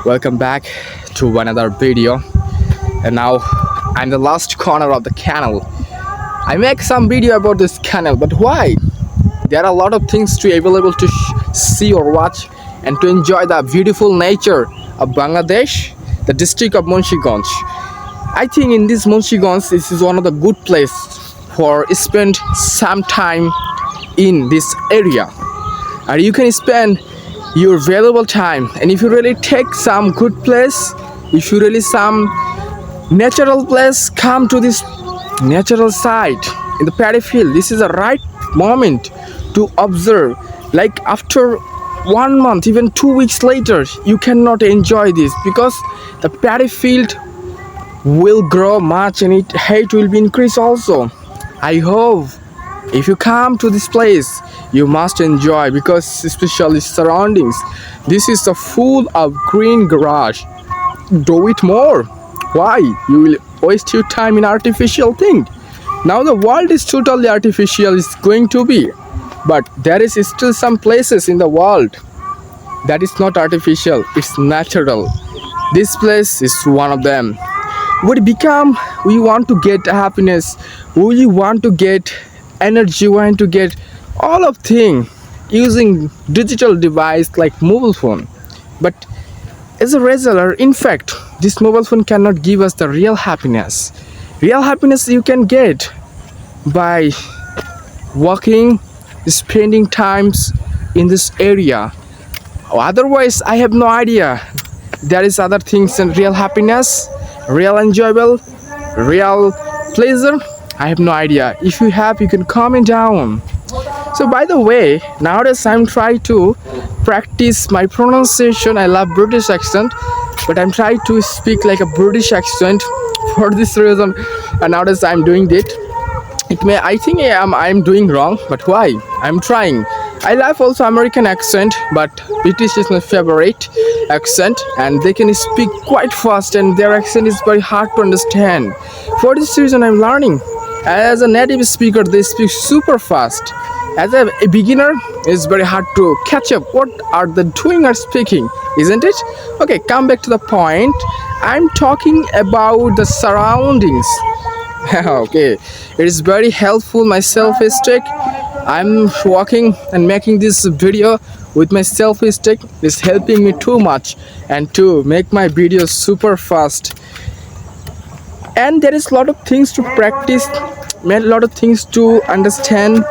Welcome back to another video. And now I'm the last corner of the canal. I make some video about this canal, but why? There are a lot of things to available to see or watch and to enjoy the beautiful nature of Bangladesh, the district of Munshiganj. I think in this Munshiganj, this is one of the good place for spend some time in this area. And you can spend your valuable time, and if you really take some good place, if you really some natural place, come to this natural site in the paddy field. This is the right moment to observe. Like after 1 month, even 2 weeks later, you cannot enjoy this because the paddy field will grow much and its height will be increased also. I hope if you come to this place, you must enjoy, because especially surroundings, this is the full of green grass. Do it more. Why? You will waste your time in artificial thing. Now the world is totally artificial, it's going to be, but there is still some places in the world that is not artificial, it's natural. This place is one of them. We want to get happiness, we want to get energy, we want to get all of things using digital device like mobile phone. But as a result, or in fact, this mobile phone cannot give us the real happiness. Real happiness you can get by walking, spending times in this area. Otherwise, I have no idea. There is other things than real happiness, real enjoyable, real pleasure. I have no idea. If you have, you can comment down. So by the way, nowadays I'm trying to practice my pronunciation. I love British accent, but I'm trying to speak like a British accent for this reason. And nowadays I'm doing it. I think I'm doing wrong, but why? I'm trying. I love also American accent, but British is my favorite accent, and they can speak quite fast and their accent is very hard to understand. For this reason I'm learning. As a native speaker, they speak super fast. As a beginner, it's very hard to catch up what are they doing or speaking, isn't it? Okay, come back to the point. I'm talking about the surroundings. Okay, it is very helpful. My selfie stick, I'm walking and making this video with my selfie stick is helping me too much and to make my videos super fast. And there is a lot of things to practice, a lot of things to understand.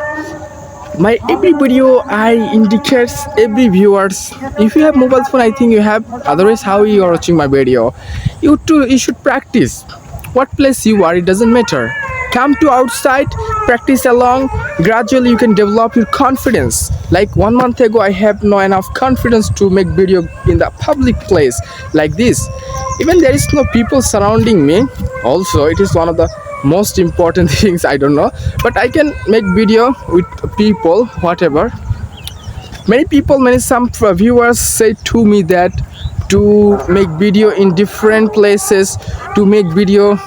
My every video I indicates every viewers. If you have mobile phone, I think you have. Otherwise, how you are watching my video? You should practice. What place you are, it doesn't matter. Come to outside, practice along. Gradually, you can develop your confidence. Like 1 month ago, I have no enough confidence to make video in the public place like this. Even there is no people surrounding me. Also, it is one of the most important things, I don't know, but I can make video with people, whatever. Some viewers say to me that to make video in different places, to make video,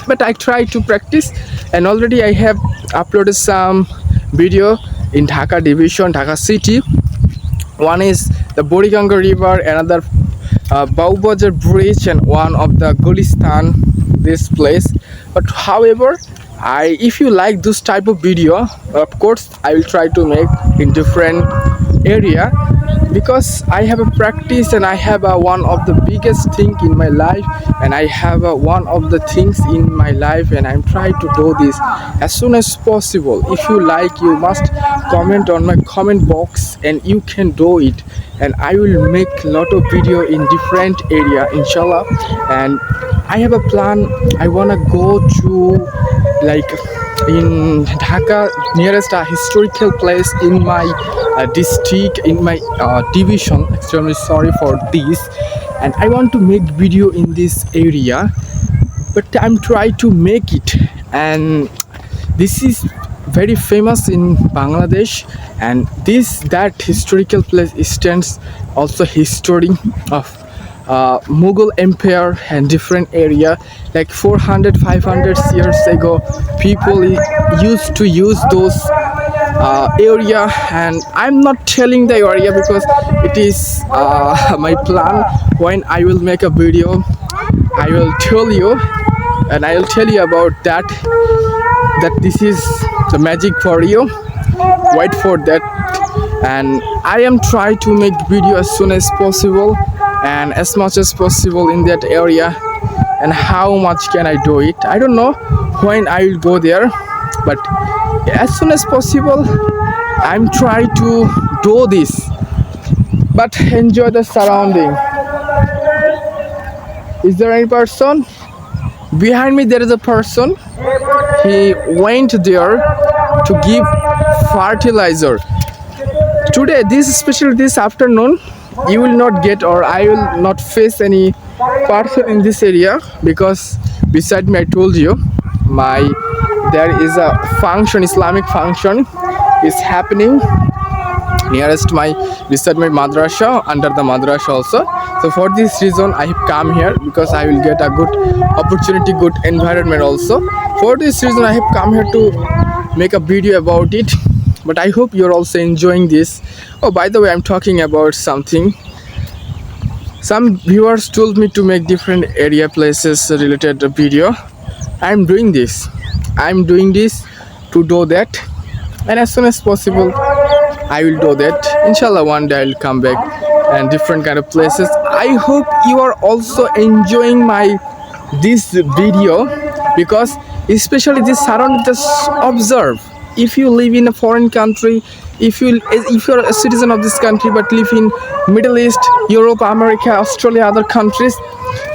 but I try to practice, and already I have uploaded some video in Dhaka division, Dhaka city. One is the Boriganga river, another Baubajar bridge, and one of the Gulistan, this place. But however, if you like this type of video, of course I will try to make in different area, because I have a practice and I have one of the biggest thing in my life, and I have one of the things in my life, and I'm trying to do this as soon as possible. If you like, you must comment on my comment box and you can do it, and I will make a lot of video in different area, inshallah. And I have a plan. I wanna go to like in Dhaka nearest a historical place in my district, in my division. Extremely sorry for this, and I want to make video in this area, but I'm trying to make it. And this is very famous in Bangladesh, and that historical place stands also history of Mughal Empire and different area. Like 400-500 years ago, people used to use those area, and I'm not telling the area because it is my plan. When I will make a video, I will tell you, and I will tell you about that this is the magic for you. Wait for that. And I am trying to make video as soon as possible and as much as possible in that area. And how much can I do it? I don't know when I will go there, but as soon as possible I'm trying to do this. But enjoy the surrounding. Is there any person? Behind me there is a person. He went there to give fertilizer. Today, especially this afternoon, you will not get, or I will not face any person in this area, because beside me I told you there is a function, Islamic function is happening nearest beside my madrasa, under the madrasa also. So for this reason I have come here, because I will get a good opportunity, good environment also. For this reason I have come here to make a video about it. But I hope you're also enjoying this. Oh, by the way, I'm talking about something. Some viewers told me to make different area places related video. I'm doing this. I'm doing this to do that, and as soon as possible I will do that. Inshallah, one day I'll come back and different kind of places. I hope you are also enjoying this video, because especially this surrounding, just observe. If you live in a foreign country, if you're a citizen of this country but live in Middle East, Europe, America, Australia, other countries,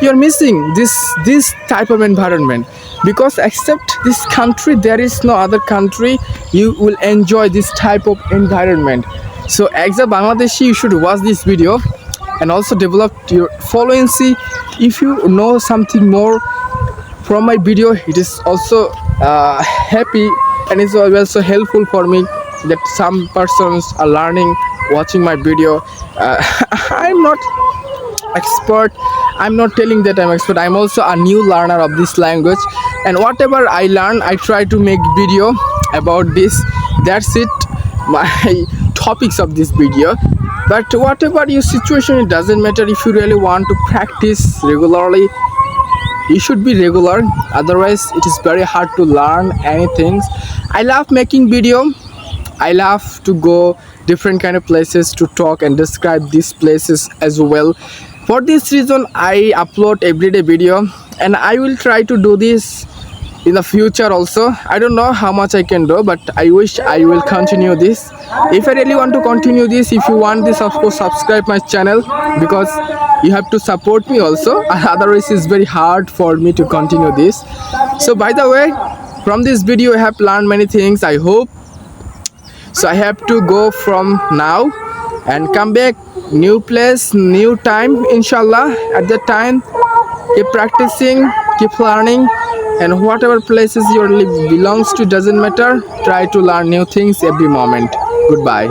you're missing this type of environment, because except this country there is no other country you will enjoy this type of environment. So as a Bangladeshi, you should watch this video and also develop your fluency. If you know something more from my video, it is also happy, and it's also helpful for me that some persons are learning watching my video. I'm not expert. I'm not telling that I'm expert. I'm also a new learner of this language, and whatever I learn I try to make video about this. That's it, my topics of this video. But whatever your situation, it doesn't matter. If you really want to practice regularly, you should be regular, otherwise it is very hard to learn anything. I love making video. I love to go different kind of places to talk and describe these places as well. For this reason I upload everyday video, and I will try to do this in the future also. I don't know how much I can do, but I wish I will continue this. If I really want to continue this, if you want this, of course subscribe my channel, because you have to support me also, otherwise it's very hard for me to continue this. So by the way, from this video I have learned many things, I hope. So I have to go from now and come back, new place, new time, inshallah. At that time, keep practicing, keep learning, and whatever places your life belongs to, doesn't matter. Try to learn new things every moment. Goodbye.